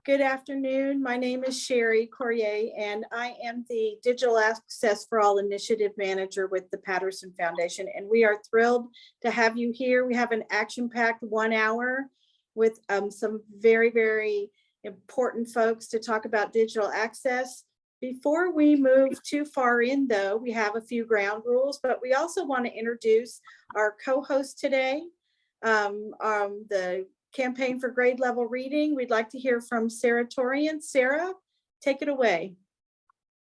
Good afternoon. My name is Cheri, Coryea, and I am the Digital Access for All Initiative Manager with the Patterson Foundation. And we are thrilled to have you here. We have an action-packed 1 hour with some very, very important folks to talk about digital access. Before we move too far in, though, we have a few ground rules, but we also want to introduce our co-host today, the Campaign for Grade Level Reading. We'd like to hear from Sarah Torian. Sarah, take it away.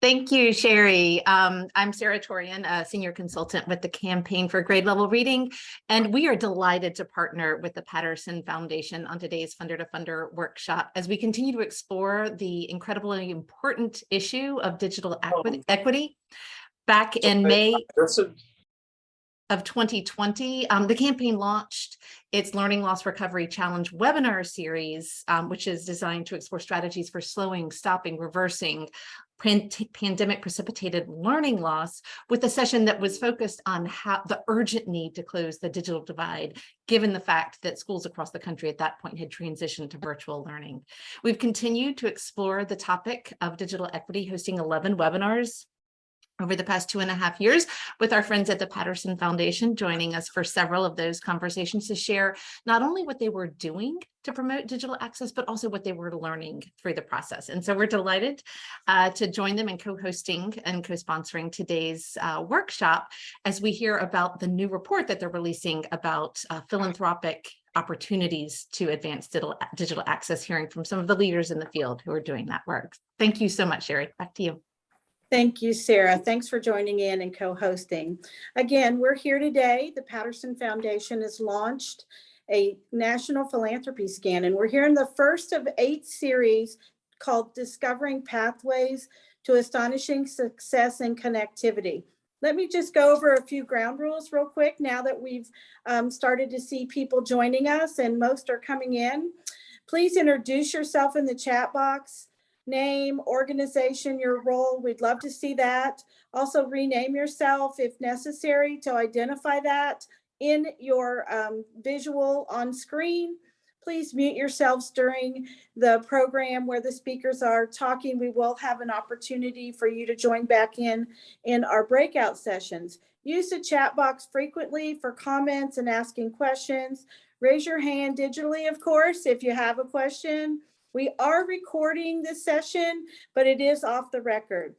Thank you, Cheri. I'm Sarah Torian, a senior consultant with the Campaign for Grade Level Reading, and we are delighted to partner with the Patterson Foundation on today's Funder to Funder workshop as we continue to explore the incredibly important issue of digital equity. Back in May of 2020, the campaign launched its Learning Loss Recovery Challenge webinar series, which is designed to explore strategies for slowing, stopping, reversing pandemic precipitated learning loss, with a session that was focused on how the urgent need to close the digital divide, given the fact that schools across the country at that point had transitioned to virtual learning. We've continued to explore the topic of digital equity, hosting 11 webinars over the past 2.5 years, with our friends at the Patterson Foundation joining us for several of those conversations to share not only what they were doing to promote digital access, but also what they were learning through the process. And so we're delighted to join them in co-hosting and co-sponsoring today's workshop as we hear about the new report that they're releasing about philanthropic opportunities to advance digital access, hearing from some of the leaders in the field who are doing that work. Thank you so much, Cheri. Back to you. Thank you, Sarah. Thanks for joining in and co-hosting. Again, we're here today. The Patterson Foundation has launched a National Philanthropy Scan, and we're here in the first of 8 series called Discovering Pathways to Astonishing Success and Connectivity. Let me just go over a few ground rules real quick now that we've started to see people joining us and most are coming in. Please introduce yourself in the chat box. Name, organization, your role. We'd love to see that. Also rename yourself if necessary to identify that in your visual on screen. Please mute yourselves during the program where the speakers are talking. We will have an opportunity for you to join back in our breakout sessions. Use the chat box frequently for comments and asking questions. Raise your hand digitally, of course, if you have a question. We are recording this session, but it is off the record.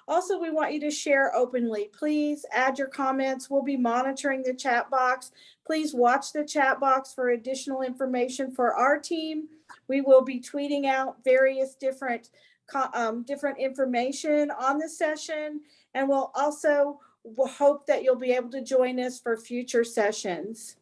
Also, we want you to share openly. Please add your comments. We'll be monitoring the chat box. Please watch the chat box for additional information for our team. We will be tweeting out various different information on the session, and we'll also hope that you'll be able to join us for future sessions.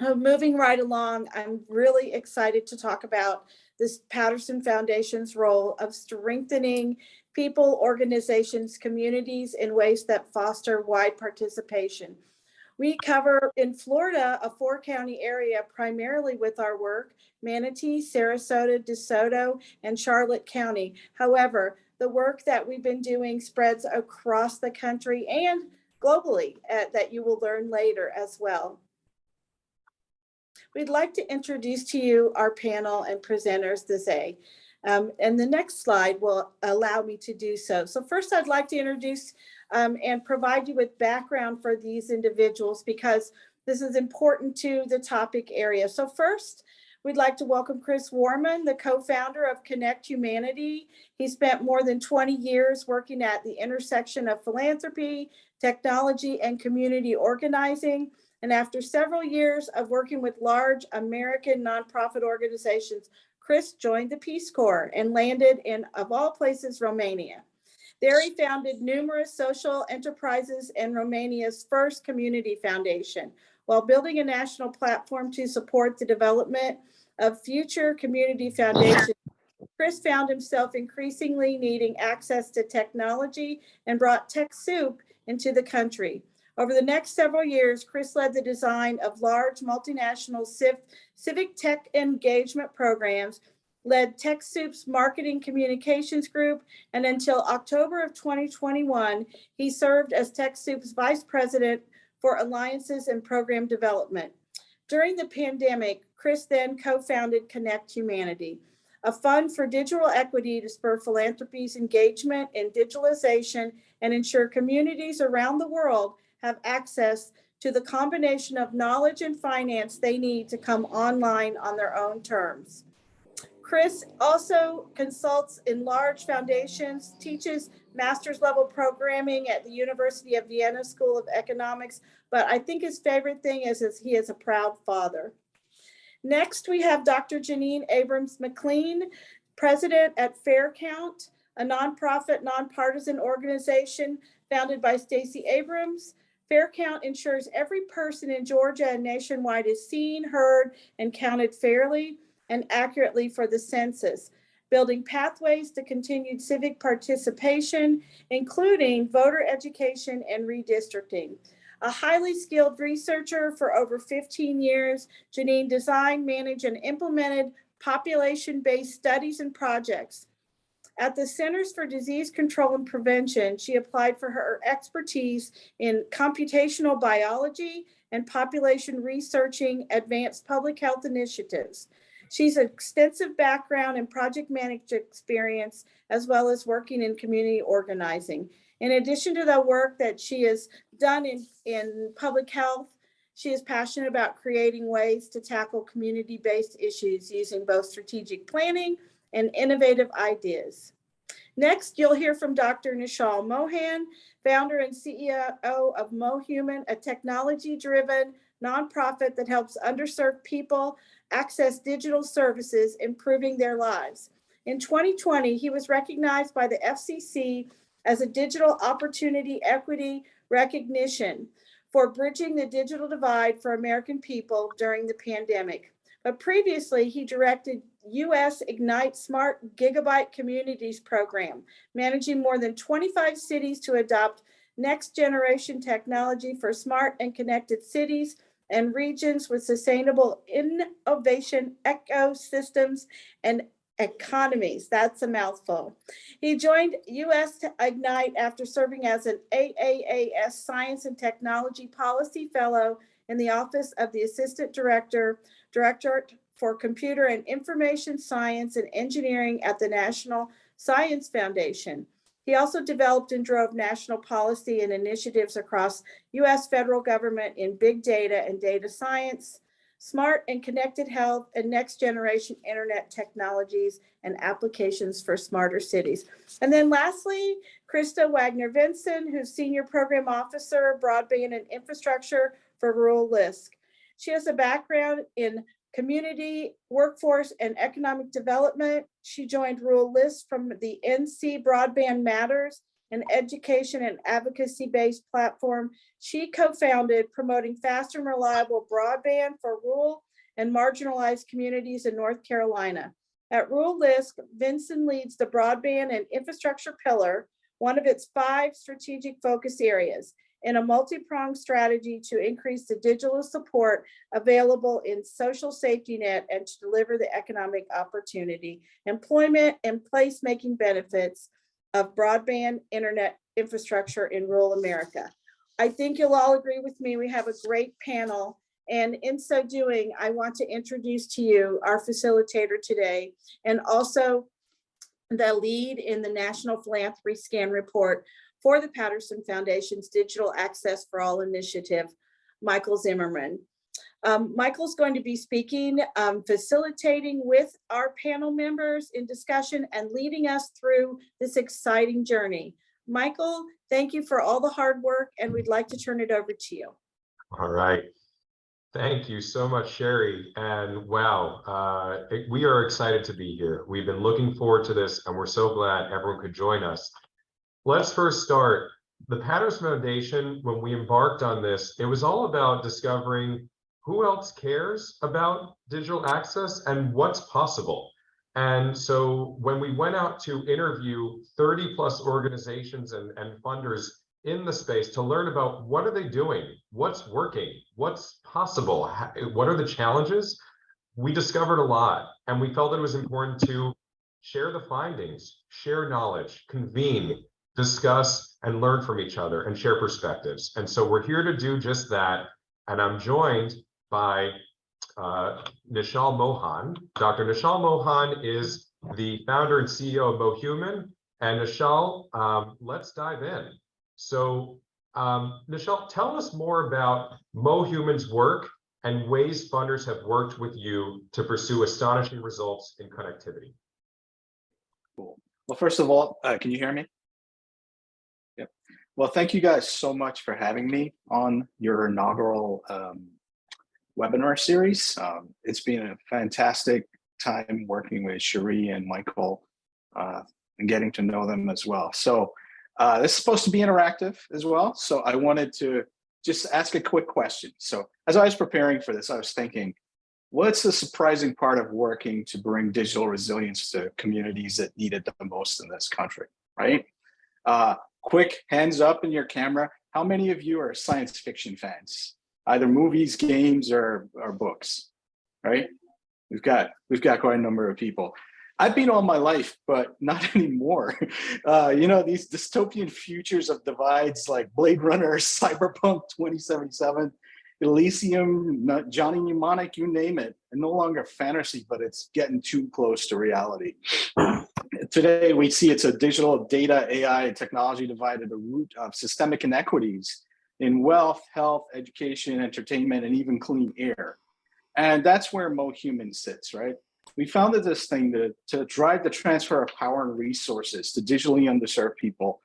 Moving right along, I'm really excited to talk about this Patterson Foundation's role of strengthening people, organizations, communities in ways that foster wide participation. We cover in Florida a 4-county area primarily with our work: Manatee, Sarasota, DeSoto, and Charlotte County. However, the work that we've been doing spreads across the country and globally that you will learn later as well. We'd like to introduce to you our panel and presenters this day. And the next slide will allow me to do so. So first, I'd like to introduce and provide you with background for these individuals because this is important to the topic area. So first, we'd like to welcome Chris Warman, the co-founder of Connect Humanity. He spent more than 20 years working at the intersection of philanthropy, technology, and community organizing. And after several years of working with large American nonprofit organizations, Chris joined the Peace Corps and landed in, of all places, Romania. There he founded numerous social enterprises and Romania's first community foundation, while building a national platform to support the development of future community foundations. Chris found himself increasingly needing access to technology and brought TechSoup into the country. Over the next several years, Chris led the design of large multinational civic tech engagement programs, led TechSoup's marketing communications group, and until October of 2021, he served as TechSoup's vice president for alliances and program development. During the pandemic, Chris then co-founded Connect Humanity. a fund for digital equity to spur philanthropy's engagement in digitalization and ensure communities around the world have access to the combination of knowledge and finance they need to come online on their own terms. Chris also consults in large foundations, teaches master's level programming at the University of Vienna School of Economics, but I think his favorite thing is he is a proud father. Next, we have Dr. Janine Abrams Mclean, president at Fair Count, a nonprofit, nonpartisan organization founded by Stacey Abrams. Fair Count ensures every person in Georgia and nationwide is seen, heard, and counted fairly and accurately for the census, building pathways to continued civic participation, including voter education and redistricting. A highly skilled researcher for over 15 years, Janine designed, managed, and implemented population-based studies and projects. At the Centers for Disease Control and Prevention, she applied for her expertise in computational biology and population researching advanced public health initiatives. She's an extensive background in project management experience, as well as working in community organizing. In addition to the work that she has done in public health, she is passionate about creating ways to tackle community-based issues using both strategic planning and innovative ideas. Next, you'll hear from Dr. Nishal Mohan, founder and CEO of MoHuman, a technology-driven nonprofit that helps underserved people access digital services, improving their lives. In 2020, he was recognized by the FCC as a digital opportunity equity recognition for bridging the digital divide for American people during the pandemic. But previously, he directed U.S. Ignite Smart Gigabyte Communities program, managing more than 25 cities to adopt next generation technology for smart and connected cities and regions with sustainable innovation ecosystems and economies. That's a mouthful. He joined US Ignite after serving as an AAAS Science and Technology Policy Fellow in the Office of the Assistant Director for Computer and Information Science and Engineering at the National Science Foundation. He also developed and drove national policy and initiatives across US federal government in big data and data science, smart and connected health, and next generation internet technologies and applications for smarter cities. And then lastly, Krista Wagner-Vinson, who's Senior Program Officer, Broadband and Infrastructure for Rural LISC. She has a background in community, workforce, and economic development. She joined Rural LISC from the NC Broadband Matters, an education and advocacy-based platform she co-founded, promoting fast and reliable broadband for rural and marginalized communities in North Carolina. At Rural LISC, Vinson leads the broadband and infrastructure pillar, one of its 5 strategic focus areas, in a multi-pronged strategy to increase the digital support available in social safety net and to deliver the economic opportunity, employment, and place-making benefits of broadband internet infrastructure in rural America. I think you'll all agree with me. We have a great panel. And in so doing, I want to introduce to you our facilitator today, and also the lead in the National Philanthropy Scan Report for the Patterson Foundation's Digital Access for All initiative, Michael Zimmerman. Michael's going to be speaking, facilitating with our panel members in discussion and leading us through this exciting journey. Michael, thank you for all the hard work, and we'd like to turn it over to you. All right. Thank you so much, Cheri. And wow, we are excited to be here. We've been looking forward to this, and we're so glad everyone could join us. Let's first start. The Patterson Foundation, when we embarked on this, it was all about discovering who else cares about digital access and what's possible. And so when we went out to interview 30 plus organizations and funders in the space to learn about what are they doing, what's working, what's possible, what are the challenges, we discovered a lot. And we felt it was important to share the findings, share knowledge, convene, discuss, and learn from each other and share perspectives. And so we're here to do just that. And I'm joined by Nishal Mohan. Dr. Nishal Mohan is the founder and CEO of MoHuman. And Nishal, let's dive in. So Nishal, tell us more about MoHuman's work and ways funders have worked with you to pursue astonishing results in connectivity. Cool. Well, first of all, can you hear me? Yep. Well, thank you guys so much for having me on your inaugural webinar series. It's been a fantastic time working with Cheri and Michael and getting to know them as well. So this is supposed to be interactive as well. So I wanted to just ask a quick question. So as I was preparing for this, I was thinking, what's the surprising part of working to bring digital resilience to communities that need it the most in this country, right? Quick hands up in your camera. How many of you are science fiction fans? Either movies, games, or books, right? We've got quite a number of people. I've been all my life, but not anymore. You know, these dystopian futures of divides like Blade Runner, Cyberpunk 2077, Elysium, Johnny Mnemonic, you name it, and no longer fantasy, but it's getting too close to reality. Today, we see it's a digital data, AI, and technology divide at the root of systemic inequities in wealth, health, education, entertainment, and even clean air. And that's where MoHuman sits, right? We founded this thing to drive the transfer of power and resources to digitally underserved people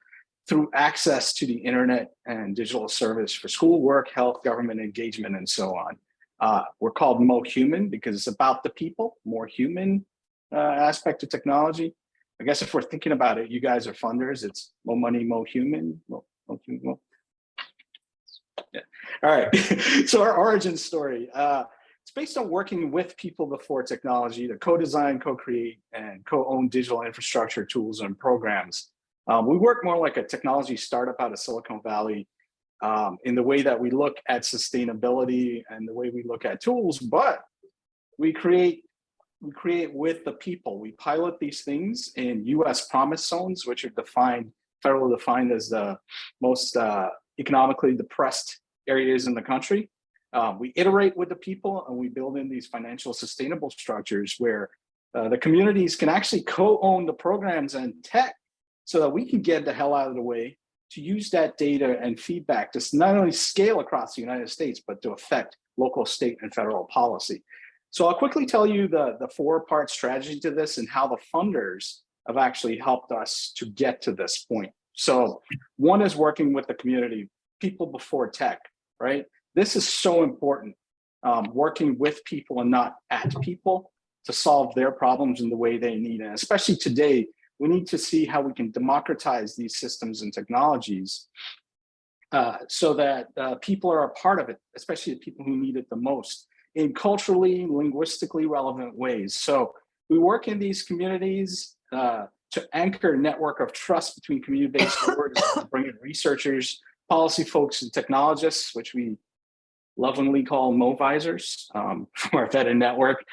through access to the internet and digital service for schoolwork, health, government engagement, and so on. We're called MoHuman because it's about the people, more human aspect of technology. I guess if we're thinking about it, you guys are funders. It's Mo Money, Mo Human. Yeah. All right. So our origin story. It's based on working with people before technology to co-design, co-create, and co-own digital infrastructure tools and programs. We work more like a technology startup out of Silicon Valley in the way that we look at sustainability and the way we look at tools, but we create with the people. We pilot these things in US promise zones, which are federally defined as the most economically depressed areas in the country. We iterate with the people and we build in these financial sustainable structures where the communities can actually co-own the programs and tech so that we can get the hell out of the way to use that data and feedback to not only scale across the United States, but to affect local, state, and federal policy. So I'll quickly tell you the four-part strategy to this and how the funders have actually helped us to get to this point. So one is working with the community, people before tech, right? This is so important, working with people and not at people to solve their problems in the way they need. And especially today, we need to see how we can democratize these systems and technologies so that people are a part of it, especially the people who need it the most, in culturally, linguistically relevant ways. So we work in these communities to anchor a network of trust between community-based organizations, bring in researchers, policy folks, and technologists, which we lovingly call MoVisors from our vetted network,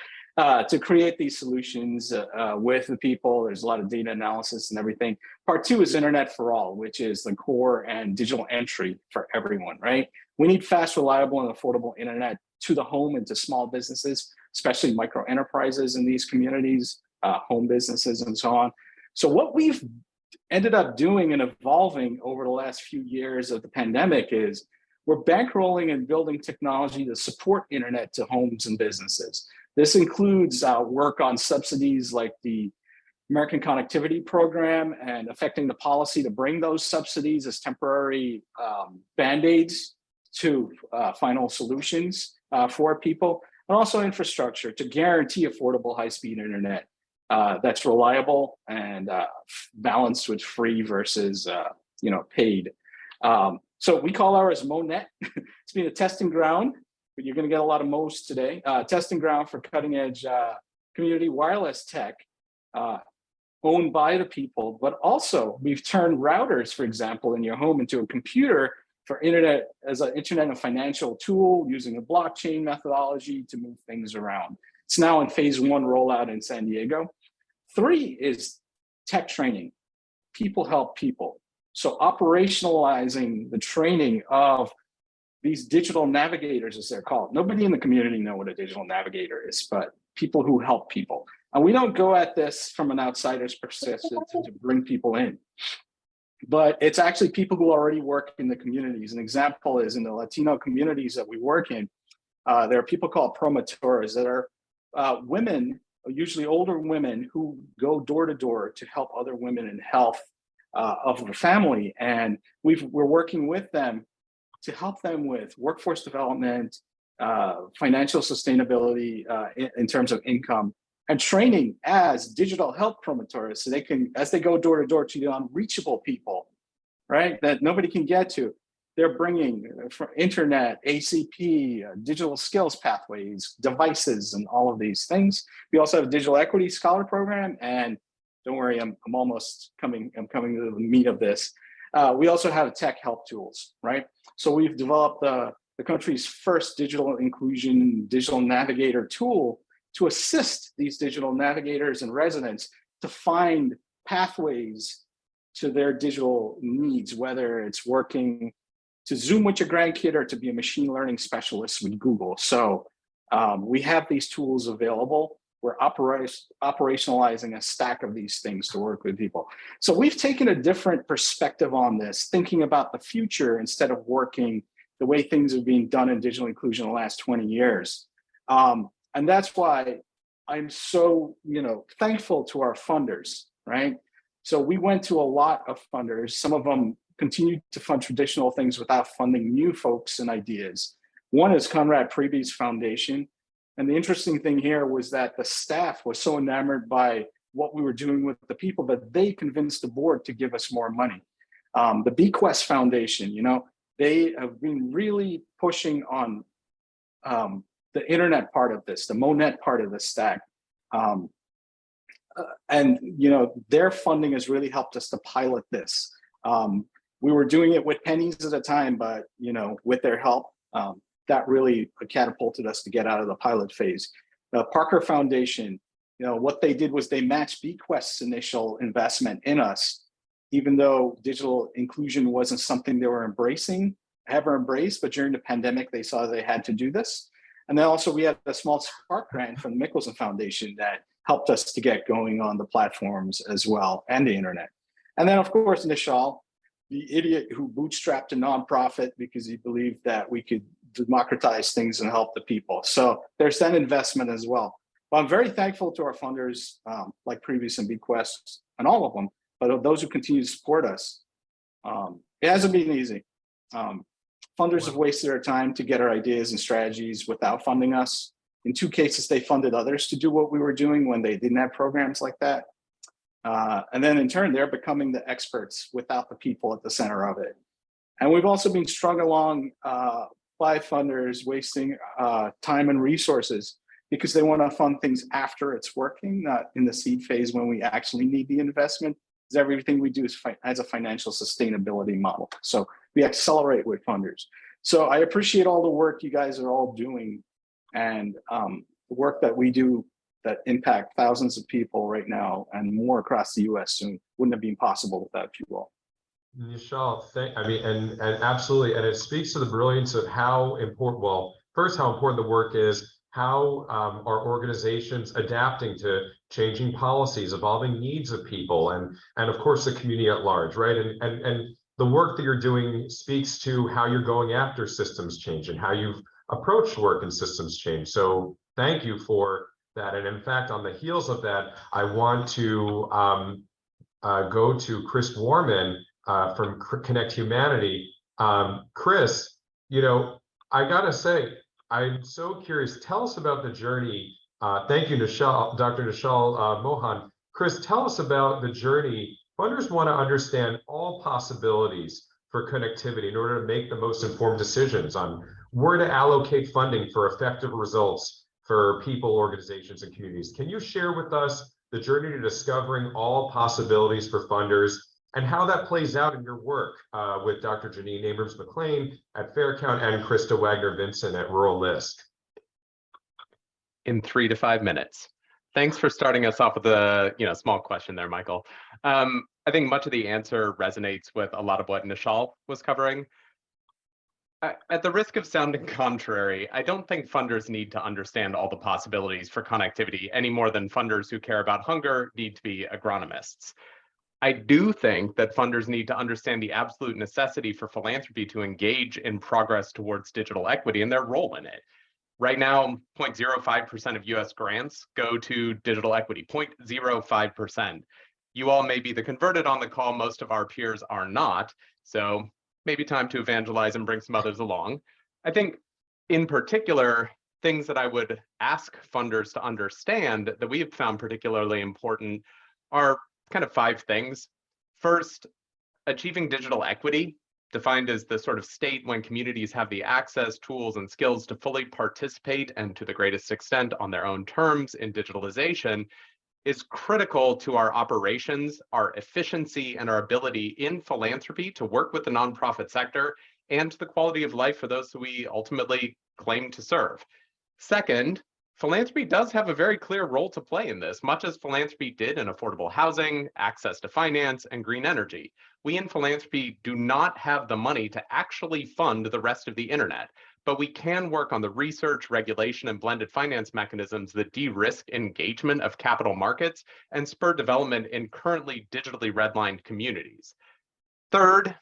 to create these solutions with the people. There's a lot of data analysis and everything. Part two is Internet for All, which is the core and digital entry for everyone, right? We need fast, reliable, and affordable internet to the home and to small businesses, especially micro enterprises in these communities, home businesses, and so on. So what we've ended up doing and evolving over the last few years of the pandemic is we're bankrolling and building technology to support internet to homes and businesses. This includes work on subsidies like the American Connectivity Program and affecting the policy to bring those subsidies as temporary band-aids to final solutions for people, and also infrastructure to guarantee affordable high-speed internet that's reliable and balanced with free versus paid. So we call ours MoNet. It's been a testing ground, but you're going to get a lot of Mo's today. Testing ground for cutting edge community wireless tech owned by the people, but also we've turned routers, for example, in your home into a computer for internet as an internet and financial tool using a blockchain methodology to move things around. It's now in phase 1 rollout in San Diego. 3 is tech training. People help people. So operationalizing the training of these digital navigators, as they're called. Nobody in the community know what a digital navigator is, but people who help people. And we don't go at this from an outsider's perspective to bring people in, but it's actually people who already work in the communities. An example is in the Latino communities that we work in, there are people called promotores that are women, usually older women, who go door to door to help other women in health of the family. And we're working with them to help them with workforce development, financial sustainability in terms of income, and training as digital health promoters, so they can, as they go door to door to the unreachable people, right, that nobody can get to, they're bringing internet, ACP, digital skills pathways, devices, and all of these things. We also have a digital equity scholar program, and don't worry, I'm almost coming. I'm coming to the meat of this. We also have tech help tools, right? So we've developed the country's first digital inclusion digital navigator tool to assist these digital navigators and residents to find pathways to their digital needs, whether it's working to Zoom with your grandkid or to be a machine learning specialist with Google. So we have these tools available. We're operationalizing a stack of these things to work with people. So we've taken a different perspective on this, thinking about the future instead of working the way things have been done in digital inclusion in the last 20 years. And that's why I'm so, thankful to our funders, right? So we went to a lot of funders. Some of them continued to fund traditional things without funding new folks and ideas. One is Conrad Preby's foundation. And the interesting thing here was that the staff was so enamored by what we were doing with the people that they convinced the board to give us more money. The Bequest Foundation, they have been really pushing on the internet part of this, the MoNet part of the stack. And their funding has really helped us to pilot this. We were doing it with pennies at a time, but with their help, that really catapulted us to get out of the pilot phase. The Parker Foundation, what they did was they matched Bequest's initial investment in us, even though digital inclusion wasn't something they were ever embraced, but during the pandemic, they saw they had to do this. And then also we had a small spark grant from the Mclean Foundation that helped us to get going on the platforms as well, and the internet. And then of course, Nishal, the idiot who bootstrapped a nonprofit because he believed that we could democratize things and help the people. So there's that investment as well. But I'm very thankful to our funders, like Previous and Bequest and all of them, but of those who continue to support us. It hasn't been easy. Funders have wasted their time to get our ideas and strategies without funding us. In 2 cases, they funded others to do what we were doing when they didn't have programs like that. And then in turn, they're becoming the experts without the people at the center of it. And we've also been strung along by funders wasting time and resources because they want to fund things after it's working, not in the seed phase when we actually need the investment. Because everything we do has a financial sustainability model. So we accelerate with funders. So I appreciate all the work you guys are all doing, and the work that we do that impact thousands of people right now and more across the US soon wouldn't have been possible without you all. Nishal, and absolutely, and it speaks to the brilliance of how important, well, first how important the work is, how our organizations adapting to changing policies, evolving needs of people, and of course the community at large, right? And the work that you're doing speaks to how you're going after systems change and how you've approached work and systems change. So thank you for that. And in fact, on the heels of that, I want to go to Chris Warman from Connect Humanity. Chris, I gotta say, I'm so curious. Tell us about the journey. Thank you, Dr. Nishal Mohan. Chris, tell us about the journey. Funders want to understand all possibilities for connectivity in order to make the most informed decisions on where to allocate funding for effective results for people, organizations, and communities. Can you share with us the journey to discovering all possibilities for funders and how that plays out in your work with Dr. Janine Abrams Mclean at Faircount and Krista Wagner-Vinson at Rural LISC? In 3 to 5 minutes. Thanks for starting us off with a small question there, Michael. I think much of the answer resonates with a lot of what Nishal was covering. At the risk of sounding contrary, I don't think funders need to understand all the possibilities for connectivity any more than funders who care about hunger need to be agronomists. I do think that funders need to understand the absolute necessity for philanthropy to engage in progress towards digital equity and their role in it. Right now, 0.05% of US grants go to digital equity, 0.05%. You all may be the converted on the call, most of our peers are not. So maybe time to evangelize and bring some others along. I think in particular, things that I would ask funders to understand that we have found particularly important are kind of 5 things. First, achieving digital equity, defined as the sort of state when communities have the access, tools, and skills to fully participate and to the greatest extent on their own terms in digitalization, is critical to our operations, our efficiency, and our ability in philanthropy to work with the nonprofit sector and to the quality of life for those who we ultimately claim to serve. Second, philanthropy does have a very clear role to play in this, much as philanthropy did in affordable housing, access to finance, and green energy. We in philanthropy do not have the money to actually fund the rest of the internet, but we can work on the research, regulation, and blended finance mechanisms that de-risk engagement of capital markets and spur development in currently digitally redlined communities. Third,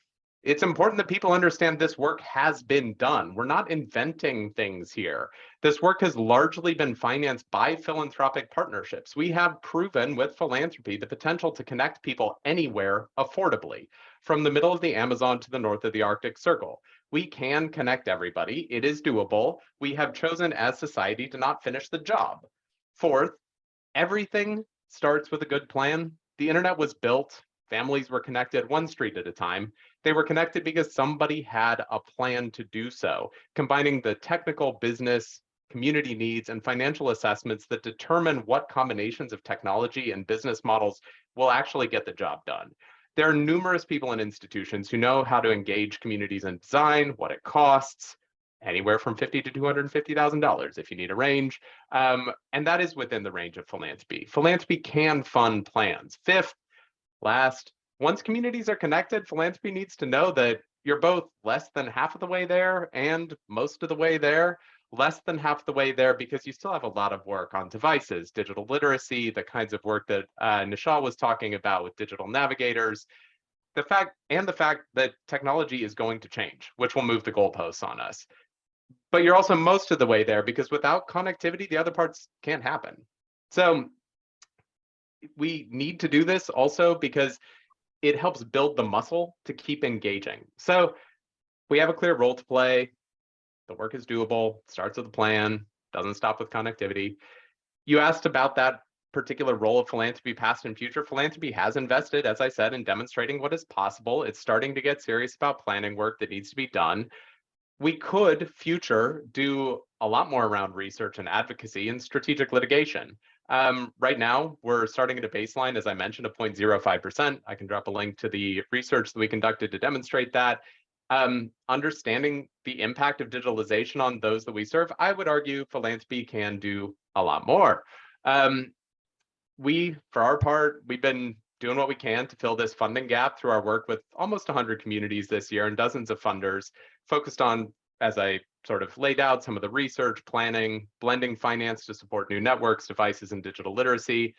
it's important that people understand this work has been done. We're not inventing things here. This work has largely been financed by philanthropic partnerships. We have proven with philanthropy the potential to connect people anywhere affordably, from the middle of the Amazon to the north of the Arctic Circle. We can connect everybody. It is doable. We have chosen as society to not finish the job. Fourth, everything starts with a good plan. The internet was built. Families were connected 1 street at a time. They were connected because somebody had a plan to do so, combining the technical, business, community needs, and financial assessments that determine what combinations of technology and business models will actually get the job done. There are numerous people and institutions who know how to engage communities in design, what it costs, anywhere from $50,000 to $250,000 if you need a range, and that is within the range of philanthropy. Philanthropy can fund plans. Fifth, last, once communities are connected, philanthropy needs to know that you're both less than half of the way there and most of the way there. Less than half the way there because you still have a lot of work on devices, digital literacy, the kinds of work that Nishal was talking about with digital navigators. The fact that technology is going to change, which will move the goalposts on us. But you're also most of the way there because without connectivity, the other parts can't happen. So we need to do this also because it helps build the muscle to keep engaging. So we have a clear role to play. The work is doable, starts with a plan, doesn't stop with connectivity. You asked about that particular role of philanthropy, past and future. Philanthropy has invested, as I said, in demonstrating what is possible. It's starting to get serious about planning work that needs to be done. We could, future, do a lot more around research and advocacy and strategic litigation. Right now, we're starting at a baseline, as I mentioned, of 0.05%. I can drop a link to the research that we conducted to demonstrate that. Understanding the impact of digitalization on those that we serve, I would argue philanthropy can do a lot more. We, for our part, we've been doing what we can to fill this funding gap through our work with almost 100 communities this year and dozens of funders focused on, as I sort of laid out, some of the research, planning, blending finance to support new networks, devices, and digital literacy.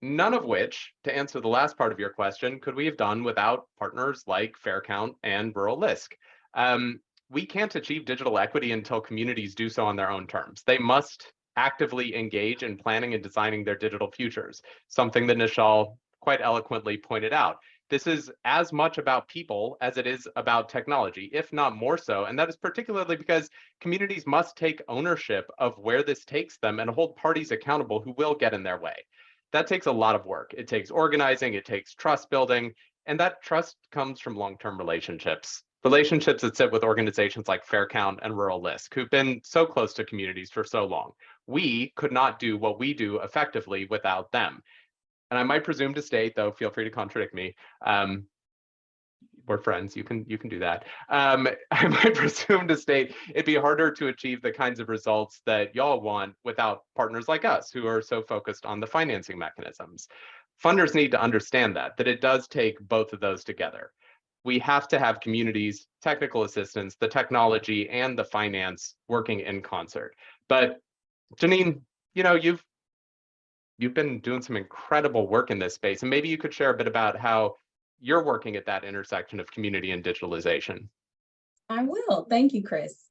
None of which, to answer the last part of your question, could we have done without partners like FairCount and Rural LISC. We can't achieve digital equity until communities do so on their own terms. They must actively engage in planning and designing their digital futures, something that Nishal quite eloquently pointed out. This is as much about people as it is about technology, if not more so. And that is particularly because communities must take ownership of where this takes them and hold parties accountable who will get in their way. That takes a lot of work. It takes organizing, it takes trust building, and that trust comes from long-term relationships. Relationships that sit with organizations like FairCount and Rural LISC, who've been so close to communities for so long. We could not do what we do effectively without them. And I might presume to state, though, feel free to contradict me. We're friends, you can do that. I might presume to state it'd be harder to achieve the kinds of results that y'all want without partners like us who are so focused on the financing mechanisms. Funders need to understand that it does take both of those together. we have to have communities, technical assistance, the technology, and the finance working in concert. But Janine, you know, you've been doing some incredible work in this space, and maybe you could share a bit about how you're working at that intersection of community and digitalization. I will. Thank you, Chris.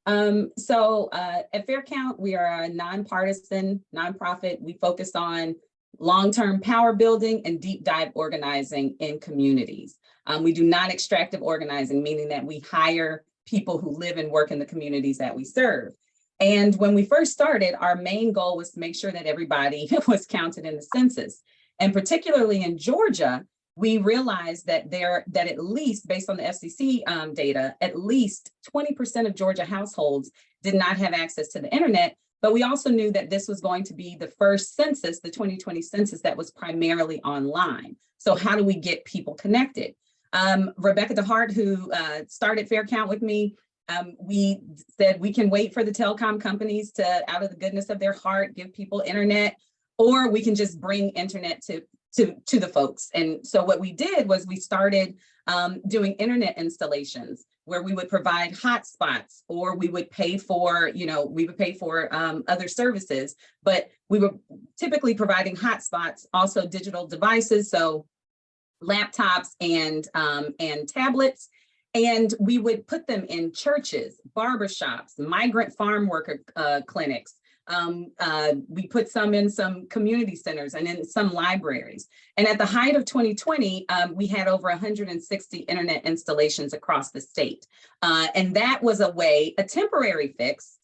At Fair Count, we are a nonpartisan nonprofit. We focus on long-term power building and deep dive organizing in communities. We do non-extractive organizing, meaning that we hire people who live and work in the communities that we serve. And when we first started, our main goal was to make sure that everybody was counted in the census. And particularly in Georgia, we realized that at least, based on the FCC data, at least 20% of Georgia households did not have access to the internet. But we also knew that this was going to be the first census, the 2020 census, that was primarily online. So how do we get people connected? Rebecca DeHart, who started Fair Count with me, we said we can wait for the telecom companies to, out of the goodness of their heart, give people internet, or we can just bring internet to the folks. And so what we did was we started doing internet installations where we would provide hotspots, or we would pay for, other services, but we were typically providing hotspots, also digital devices, so laptops and tablets. And we would put them in churches, barbershops, migrant farm worker clinics. We put some in some community centers and in some libraries. And at the height of 2020, we had over 160 internet installations across the state. And that was a temporary fix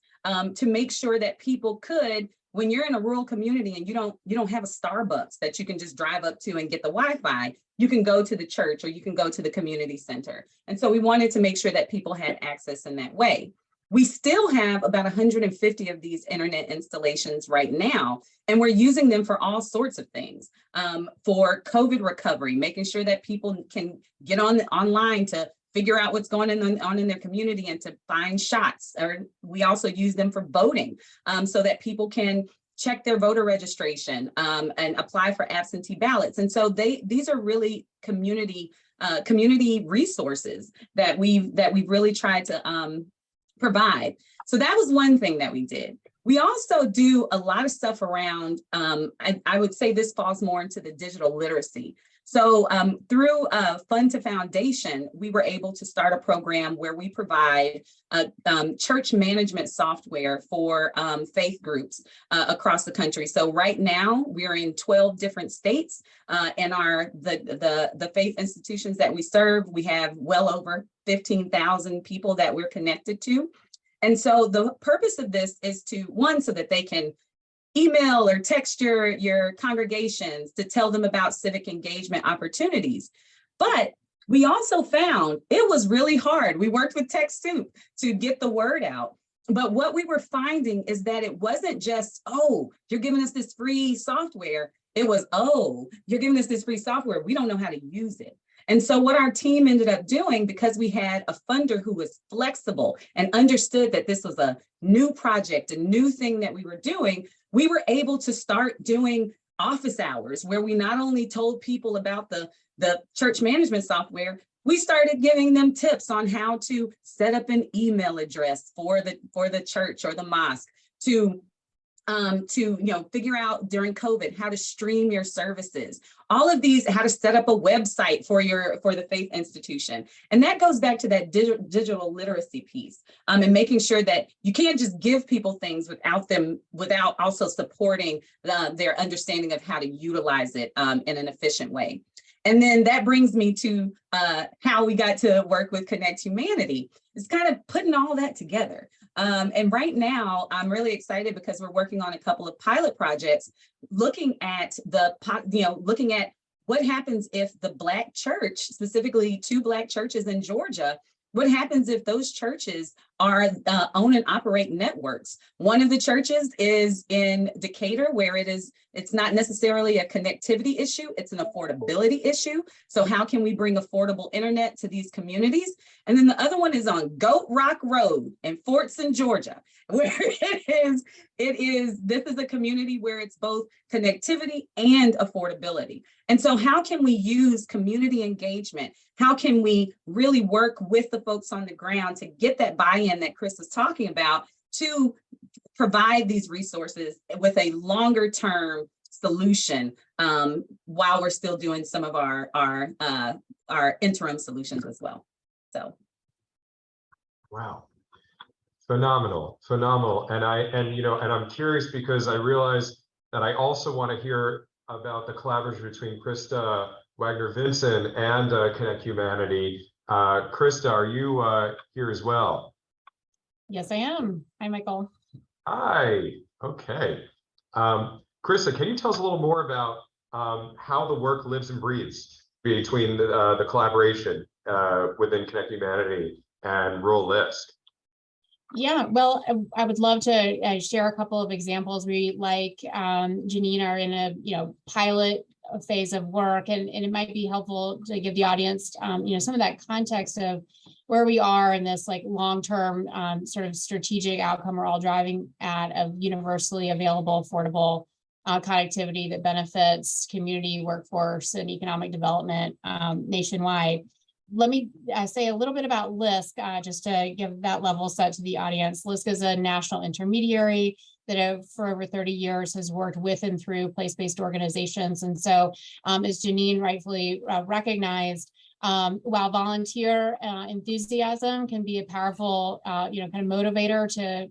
to make sure that people could, when you're in a rural community and you don't have a Starbucks that you can just drive up to and get the Wi-Fi, you can go to the church or you can go to the community center. And so we wanted to make sure that people had access in that way. We still have about 150 of these internet installations right now, and we're using them for all sorts of things. For COVID recovery, making sure that people can get online to figure out what's going on in their community and to find shots. Or we also use them for voting, so that people can check their voter registration and apply for absentee ballots. And so these are really community resources that we've really tried to provide. So that was one thing that we did. We also do a lot of stuff around, I would say this falls more into the digital literacy. So through Fund to Foundation, we were able to start a program where we provide church management software for faith groups across the country. So right now we're in 12 different states, and the faith institutions that we serve, we have well over 15,000 people that we're connected to. And so the purpose of this is to, one, so that they can email or text your congregations to tell them about civic engagement opportunities. But we also found it was really hard. We worked with TechSoup to get the word out. But what we were finding is that it wasn't just, oh, you're giving us this free software. It was, oh, you're giving us this free software. We don't know how to use it. And so what our team ended up doing, because we had a funder who was flexible and understood that this was a new project, a new thing that we were doing, we were able to start doing office hours where we not only told people about the church management software, we started giving them tips on how to set up an email address for the church or the mosque, to figure out during COVID how to stream your services, all of these, how to set up a website for the faith institution. And that goes back to that digital literacy piece, and making sure that you can't just give people things without also supporting their understanding of how to utilize it in an efficient way. And then that brings me to how we got to work with Connect Humanity. It's kind of putting all that together. And right now, I'm really excited because we're working on a couple of pilot projects, looking at what happens if the Black church, specifically 2 Black churches in Georgia, What happens if those churches are own and operate networks? One of the churches is in Decatur, where it's not necessarily a connectivity issue, it's an affordability issue. So how can we bring affordable internet to these communities? And then the other one is on Goat Rock Road in Fortson, Georgia, where this is a community where it's both connectivity and affordability. And so how can we use community engagement? How can we really work with the folks on the ground to get that buy-in that Chris was talking about, to provide these resources with a longer term solution, while we're still doing some of our interim solutions as well. So. Wow. Phenomenal. And I'm curious because I realize that I also want to hear about the collaboration between Krista Wagner-Vinson and Connect Humanity. Krista, are you here as well? Yes, I am. Hi, Michael. Hi. Okay. Krista, can you tell us a little more about how the work lives and breathes between the collaboration within Connect Humanity and Rural List? Yeah, well, I would love to share a couple of examples. We, like Janine, are in a pilot phase of work, and it might be helpful to give the audience some of that context of where we are in this like long-term sort of strategic outcome we're all driving at, of universally available, affordable connectivity that benefits community, workforce, and economic development nationwide. Let me say a little bit about LISC, just to give that level set to the audience. LISC is a national intermediary that for over 30 years has worked with and through place-based organizations. And so, as Janine rightfully recognized, while volunteer enthusiasm can be a powerful, kind of motivator to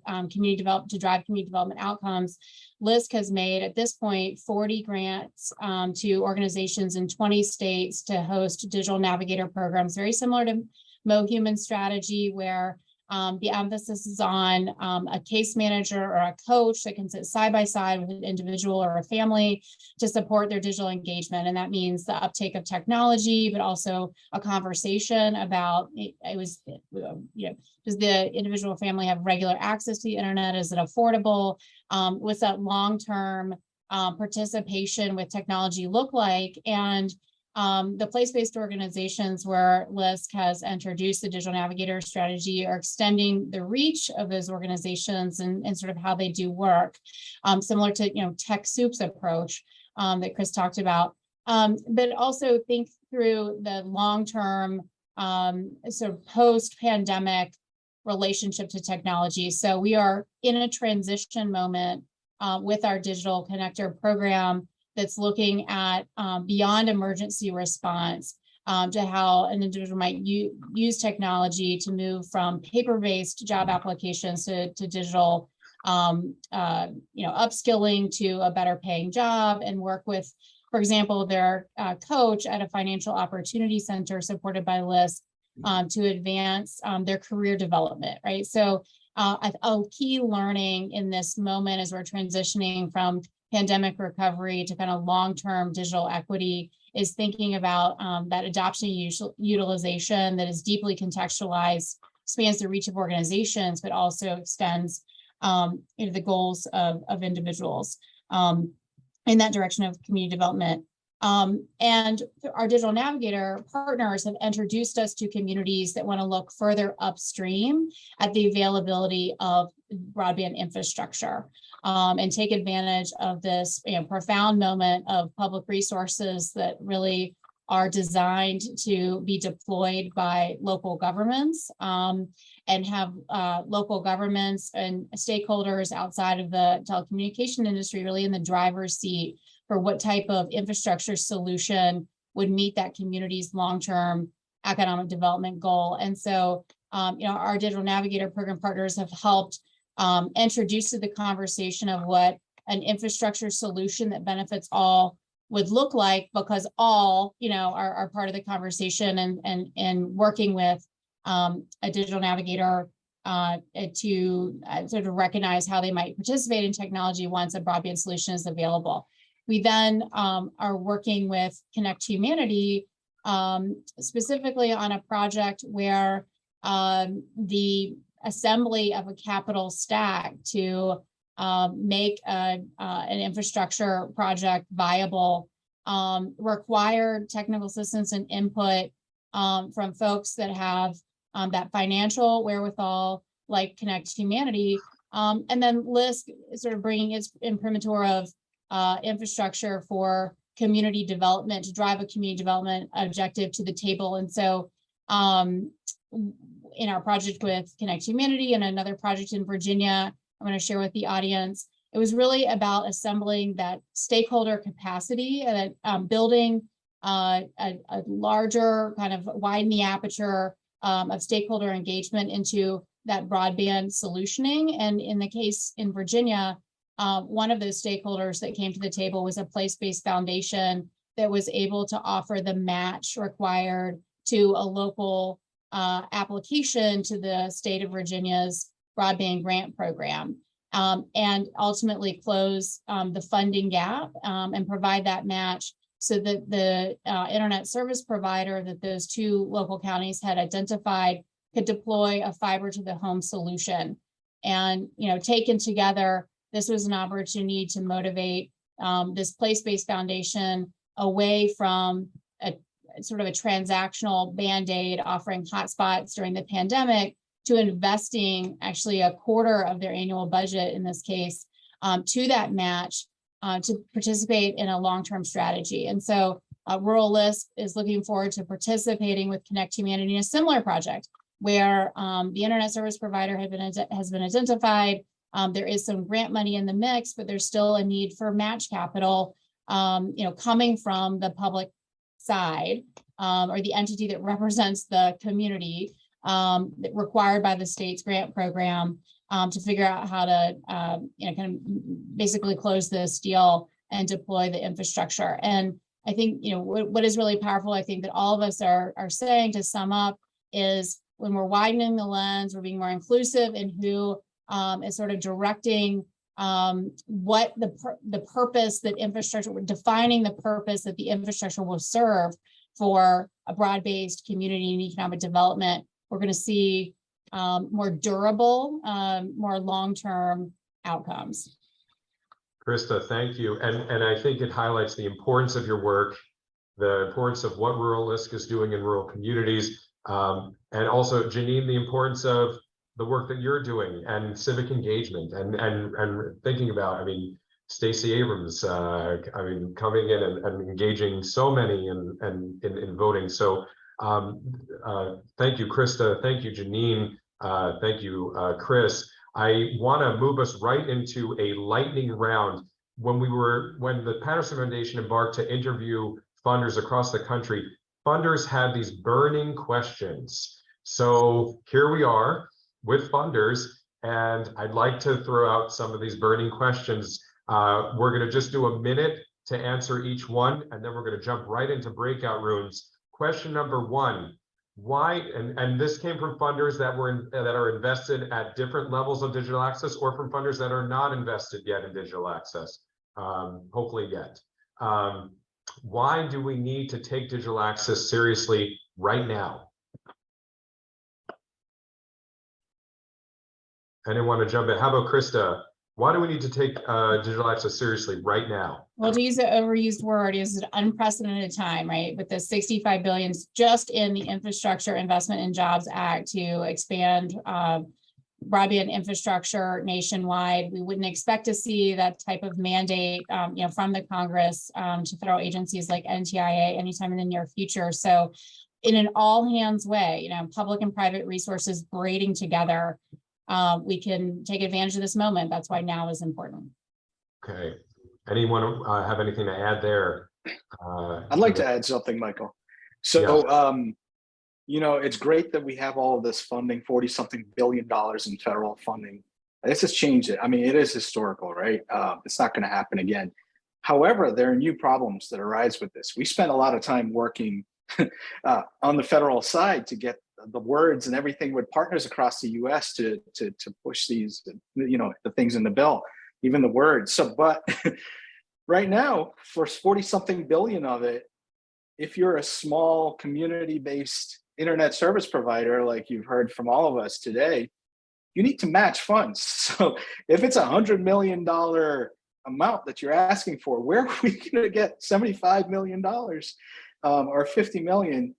drive community development outcomes, LISC has made at this point 40 grants to organizations in 20 states to host digital navigator programs, very similar to MoHuman strategy, where the emphasis is on a case manager or a coach that can sit side by side with an individual or a family to support their digital engagement. And that means the uptake of technology, but also a conversation about does the individual family have regular access to the internet? Is it affordable? What's that long-term participation with technology look like? And the place-based organizations where LISC has introduced the digital navigator strategy are extending the reach of those organizations and sort of how they do work, similar to TechSoup's approach that Chris talked about, but also think through the long-term sort of post-pandemic relationship to technology. So we are in a transition moment with our digital connector program that's looking at beyond emergency response to how an individual might use technology to move from paper-based job applications to digital, upskilling to a better paying job, and work with, for example, their coach at a financial opportunity center supported by LISC to advance their career development, right? So a key learning in this moment as we're transitioning from pandemic recovery to kind of long-term digital equity is thinking about that adoption utilization that is deeply contextualized, spans the reach of organizations, but also extends the goals of individuals in that direction of community development. And our digital navigator partners have introduced us to communities that want to look further upstream at the availability of broadband infrastructure and take advantage of this profound moment of public resources that really are designed to be deployed by local governments and have local governments and stakeholders outside of the telecommunication industry really in the driver's seat for what type of infrastructure solution would meet that community's long-term economic development goal. And so, our digital navigator program partners have helped introduce to the conversation of what an infrastructure solution that benefits all would look like, because all, are part of the conversation and working with a digital navigator to sort of recognize how they might participate in technology once a broadband solution is available. We then are working with Connect Humanity specifically on a project where the assembly of a capital stack to make an infrastructure project viable required technical assistance and input from folks that have that financial wherewithal, like Connect Humanity, and then LISC is sort of bringing its imprimatur of infrastructure for community development to drive a community development objective to the table. And so in our project with Connect Humanity and another project in Virginia, I'm going to share with the audience, it was really about assembling that stakeholder capacity and building a larger kind of widen the aperture of stakeholder engagement into that broadband solutioning. And in the case in Virginia, one of those stakeholders that came to the table was a place-based foundation that was able to offer the match required to a local application to the state of Virginia's broadband grant program, and ultimately close the funding gap and provide that match so that the internet service provider that those two local counties had identified could deploy a fiber to the home solution. And, taken together, this was an opportunity to motivate this place-based foundation away from a sort of a transactional Band-Aid offering hotspots during the pandemic to investing actually a quarter of their annual budget in this case to that match to participate in a long-term strategy. And so Rural LISC is looking forward to participating with Connect Humanity in a similar project where the internet service provider has been identified. There is some grant money in the mix, but there's still a need for match capital, coming from the public side or the entity that represents the community required by the state's grant program to figure out how to, kind of basically close this deal and deploy the infrastructure. And I think, what is really powerful, I think that all of us are saying to sum up is when we're widening the lens, we're being more inclusive in who is sort of directing what the purpose that infrastructure, we're defining the purpose that the infrastructure will serve for a broad-based community and economic development. We're going to see more durable, more long-term outcomes. Krista, thank you. And I think it highlights the importance of your work, the importance of what Rural LISC is doing in rural communities, and also, Janine, the importance of the work that you're doing and civic engagement and thinking about, Stacey Abrams, coming in and engaging so many in voting. So thank you, Krista. Thank you, Janine. Thank you, Chris. I want to move us right into a lightning round. When the Patterson Foundation embarked to interview funders across the country, funders had these burning questions. So here we are with funders, and I'd like to throw out some of these burning questions. We're going to just do a minute to answer each one, and then we're going to jump right into breakout rooms. Question number one, why, and this came from funders that are invested at different levels of digital access, or from funders that are not invested yet in digital access, hopefully yet. Why do we need to take digital access seriously right now? Anyone want to jump in? How about Krista? Why do we need to take digital access seriously right now? Well, to use an overused word, is an unprecedented time, right? With the $65 billion just in the Infrastructure Investment and Jobs Act to expand broadband infrastructure nationwide. We wouldn't expect to see that type of mandate, from the Congress to federal agencies like NTIA anytime in the near future. So, in an all-hands way, public and private resources braiding together, we can take advantage of this moment. That's why now is important. Okay. Anyone have anything to add there? I'd like to add something, Michael. So, it's great that we have all of this funding, 40-something billion in federal funding. This has changed it. It is historical, right? It's not going to happen again. However, there are new problems that arise with this. We spent a lot of time working on the federal side to get the words and everything with partners across the U.S. to push these, the things in the bill, even the words. So, but right now, for 40-something billion of it, if you're a small community-based internet service provider, like you've heard from all of us today, you need to match funds. So if it's $100 million amount that you're asking for, where are we going to get $75 million or 50 million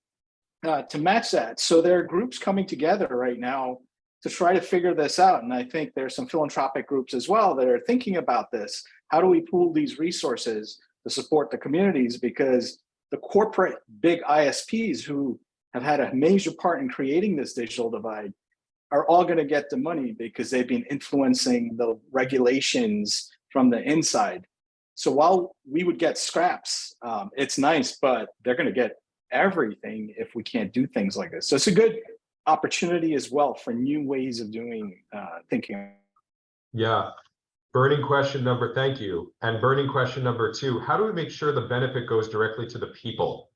to match that? So there are groups coming together right now to try to figure this out. And I think there's some philanthropic groups as well that are thinking about this. How do we pool these resources to support the communities? Because the corporate big ISPs who have had a major part in creating this digital divide are all going to get the money because they've been influencing the regulations from the inside. So while we would get scraps, it's nice, but they're going to get everything if we can't do things like this. So it's a good opportunity as well for new ways of doing thinking. Yeah. Burning question number, thank you. And burning question number 2, how do we make sure the benefit goes directly to the people?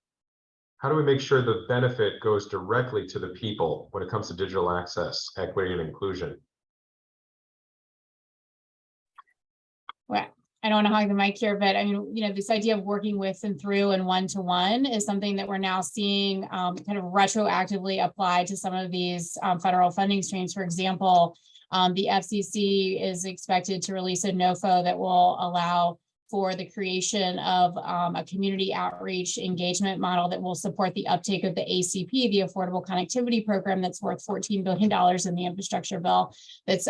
How do we make sure the benefit goes directly to the people when it comes to digital access, equity, and inclusion? Well, I don't want to hog the mic here, but I mean, this idea of working with and through and one-to-one is something that we're now seeing kind of retroactively applied to some of these federal funding streams. For example, the FCC is expected to release a NOFO that will allow for the creation of a community outreach engagement model that will support the uptake of the ACP, the Affordable Connectivity Program, that's worth $14 billion in the infrastructure bill, that's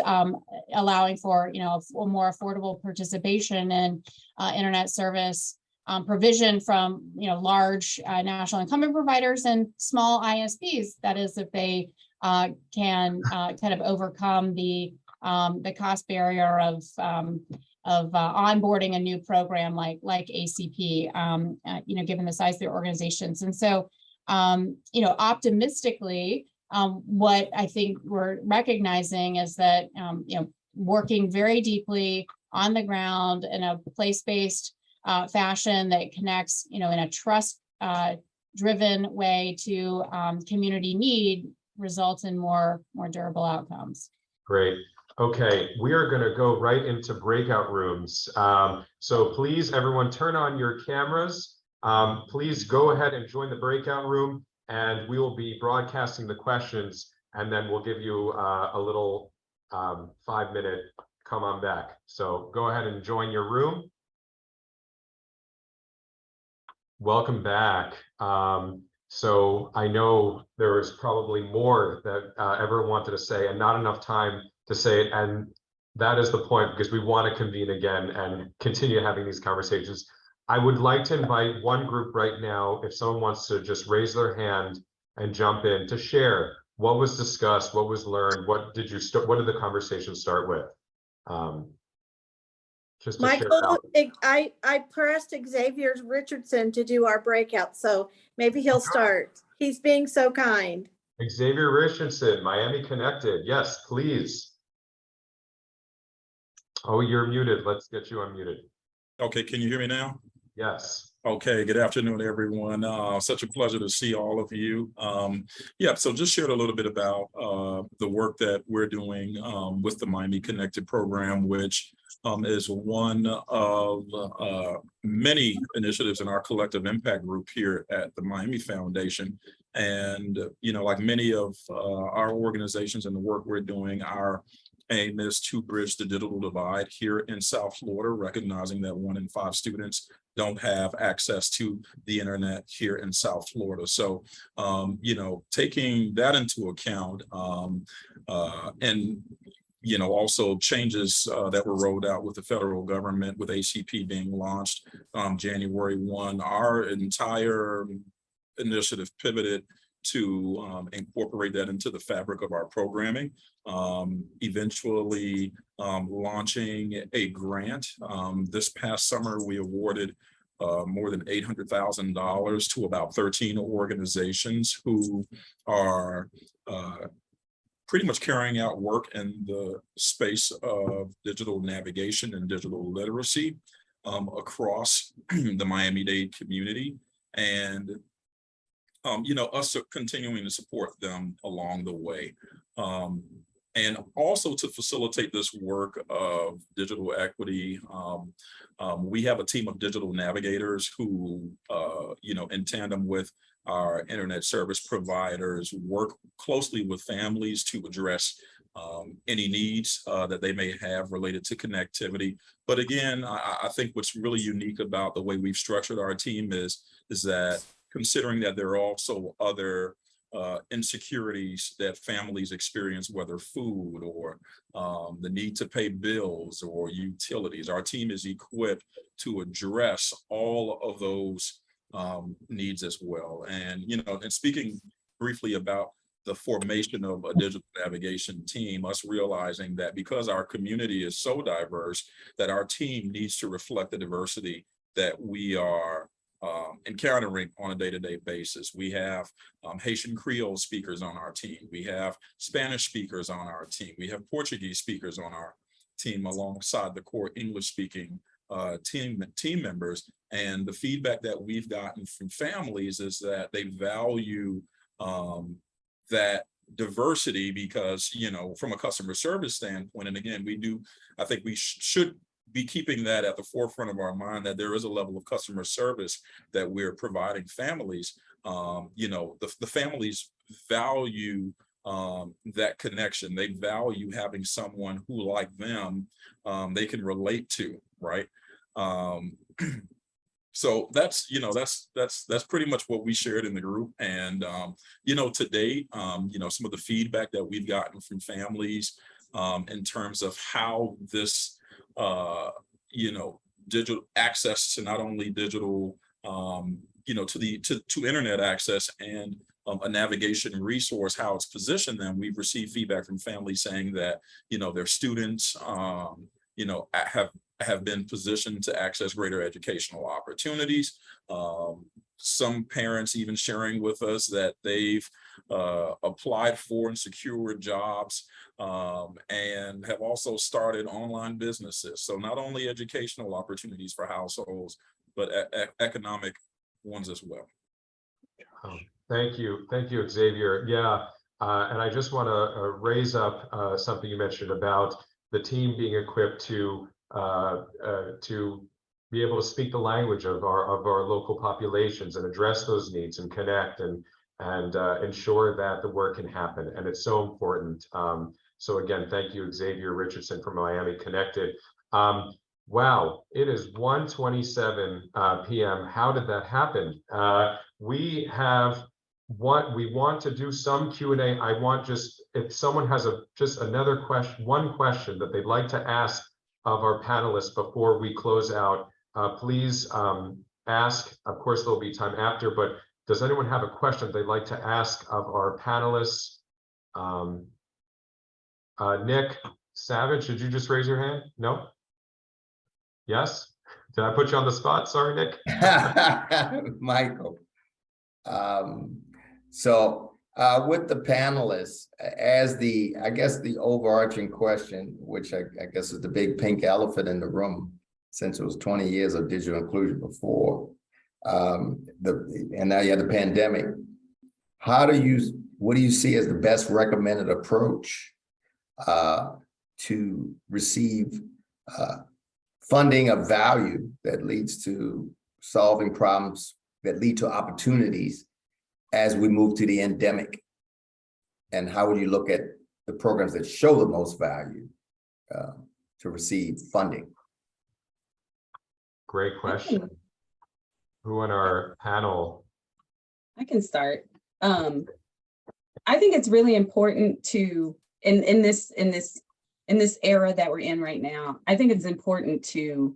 allowing for a more affordable participation in internet service provision from large national incumbent providers and small ISPs. That is, if they can kind of overcome the cost barrier of onboarding a new program like ACP, given the size of their organizations. And so, optimistically, what I think we're recognizing is that, working very deeply on the ground in a place-based fashion that connects, in a trust driven way to community need results in more durable outcomes. Great. Okay, we are going to go right into breakout rooms. So please, everyone, turn on your cameras. Please go ahead and join the breakout room, and we will be broadcasting the questions, and then we'll give you a little 5-minute come on back. So go ahead and join your room. Welcome back. So I know there was probably more that everyone wanted to say and not enough time to say it, and that is the point, because we want to convene again and continue having these conversations. I would like to invite one group right now, if someone wants to just raise their hand and jump in to share what was discussed, what was learned, what did the conversation start with? Just to Michael, I pressed Xavier Richardson to do our breakout, so maybe he'll start. He's being so kind. Xavier Richardson, Miami Connected. Yes, please. Oh, you're muted. Let's get you unmuted. Okay, can you hear me now? Yes. Okay, good afternoon, everyone. Such a pleasure to see all of you. So just shared a little bit about the work that we're doing with the Miami Connected program, which is one of many initiatives in our collective impact group here at the Miami Foundation. And, like many of our organizations and the work we're doing, our aim is to bridge the digital divide here in South Florida, recognizing that 1 in 5 students don't have access to the internet here in South Florida. So, taking that into account and also changes that were rolled out with the federal government, with ACP being launched January 1, our entire initiative pivoted to incorporate that into the fabric of our programming, eventually launching a grant. This past summer, we awarded more than $800,000 to about 13 organizations who are pretty much carrying out work in the space of digital navigation and digital literacy across the Miami-Dade community. And us continuing to support them along the way. And also to facilitate this work of digital equity, we have a team of digital navigators who, in tandem with our internet service providers work closely with families to address any needs that they may have related to connectivity. But again, I think what's really unique about the way we've structured our team is that considering that there are also other insecurities that families experience, whether food or the need to pay bills or utilities, our team is equipped to address all of those needs as well. And, you know, and speaking briefly about the formation of a digital navigation team, us realizing that because our community is so diverse, that our team needs to reflect the diversity that we are encountering on a day-to-day basis. We have Haitian Creole speakers on our team. We have Spanish speakers on our team. We have Portuguese speakers on our team alongside the core English-speaking team members. And the feedback that we've gotten from families is that they value that diversity because, you know, from a customer service standpoint, and again, I think we should be keeping that at the forefront of our mind, that there is a level of customer service that we're providing families. You know, the families value that connection. They value having someone who, like them, they can relate to, right? So that's, you know, that's pretty much what we shared in the group. And, you know, to date, you know, some of the feedback that we've gotten from families in terms of how this, you know, digital access to not only digital, you know, to internet access and a navigation resource, how it's positioned them. We've received feedback from families saying that, you know, their students, you know, have been positioned to access greater educational opportunities. Some parents even sharing with us that they've applied for and secured jobs and have also started online businesses. So not only educational opportunities for households, but economic ones as well. Thank you, Xavier. Yeah, and I just want to raise up something you mentioned about the team being equipped to be able to speak the language of our local populations and address those needs and connect and ensure that the work can happen. And it's so important. So again, thank you, Xavier Richardson from Miami Connected. Wow, it is 1:27 p.m. How did that happen? We want to do some Q&A. I want if someone has just another question, one question that they'd like to ask of our panelists before we close out, please ask. Of course, there'll be time after, but does anyone have a question they'd like to ask of our panelists? Nick Savage, did you just raise your hand? No? Yes? Did I put you on the spot? Sorry, Nick. Michael. With the panelists, as I guess the overarching question, which I guess is the big pink elephant in the room, since it was 20 years of digital inclusion before, and now you have the pandemic. What do you see as the best recommended approach to receive funding of value that leads to solving problems that lead to opportunities as we move to the endemic? And how would you look at the programs that show the most value to receive funding? Great question. Who on our panel? I can start. I think it's really important to, in this era that we're in right now, I think it's important to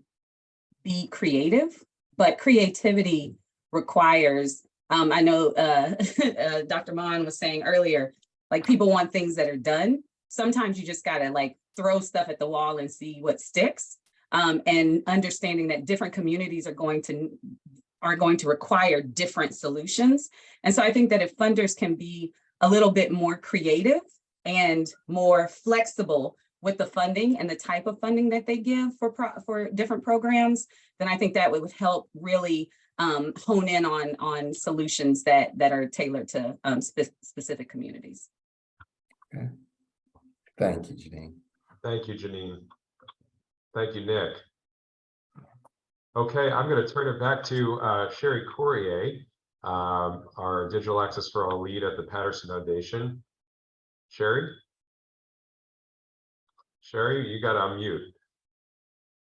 be creative, but creativity requires, I know Dr. Mon was saying earlier, like people want things that are done. Sometimes you just gotta like throw stuff at the wall and see what sticks. And understanding that different communities are going to require different solutions. And so I think that if funders can be a little bit more creative and more flexible with the funding and the type of funding that they give for different programs, then I think that would help really hone in on solutions that are tailored to specific communities. Okay. Thank you, Janine. Thank you, Janine. Thank you, Nick. Okay, I'm going to turn it back to Cheri Coryea. our Digital Access for All lead at the Patterson Foundation. Cheri? Cheri, you got to unmute.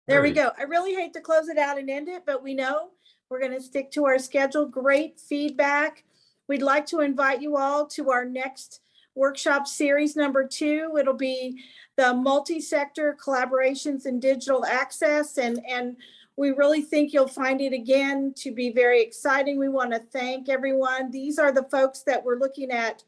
There we go. I really hate to close it out and end it, but we know we're going to stick to our schedule. Great feedback. We'd like to invite you all to our next workshop series number 2. It'll be the multi-sector collaborations in digital access. And we really think you'll find it again to be very exciting. We want to thank everyone. These are the folks that we're looking at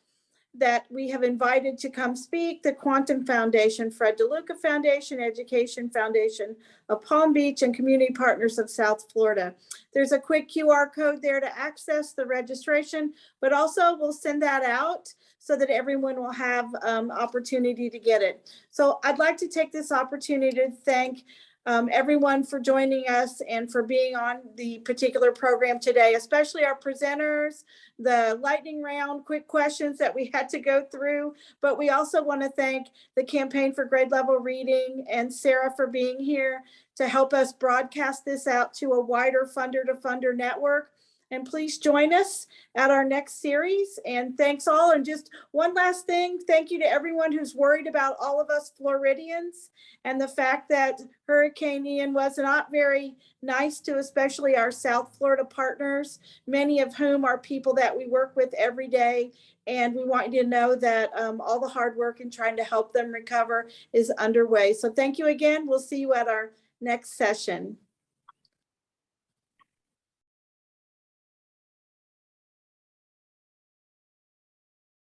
that we have invited to come speak: the Quantum Foundation, Fred DeLuca Foundation, Education Foundation of Palm Beach, and Community Partners of South Florida. There's a quick QR code there to access the registration, but also we'll send that out so that everyone will have opportunity to get it. So I'd like to take this opportunity to thank everyone for joining us and for being on the particular program today, especially our presenters, the lightning round quick questions that we had to go through. But we also want to thank the Campaign for Grade Level Reading and Sarah for being here to help us broadcast this out to a wider funder-to-funder network. And please join us at our next series. And thanks all. And just one last thing, thank you to everyone who's worried about all of us Floridians and the fact that Hurricane Ian was not very nice to especially our South Florida partners, many of whom are people that we work with every day. And we want you to know that all the hard work in trying to help them recover is underway. So thank you again. We'll see you at our next session.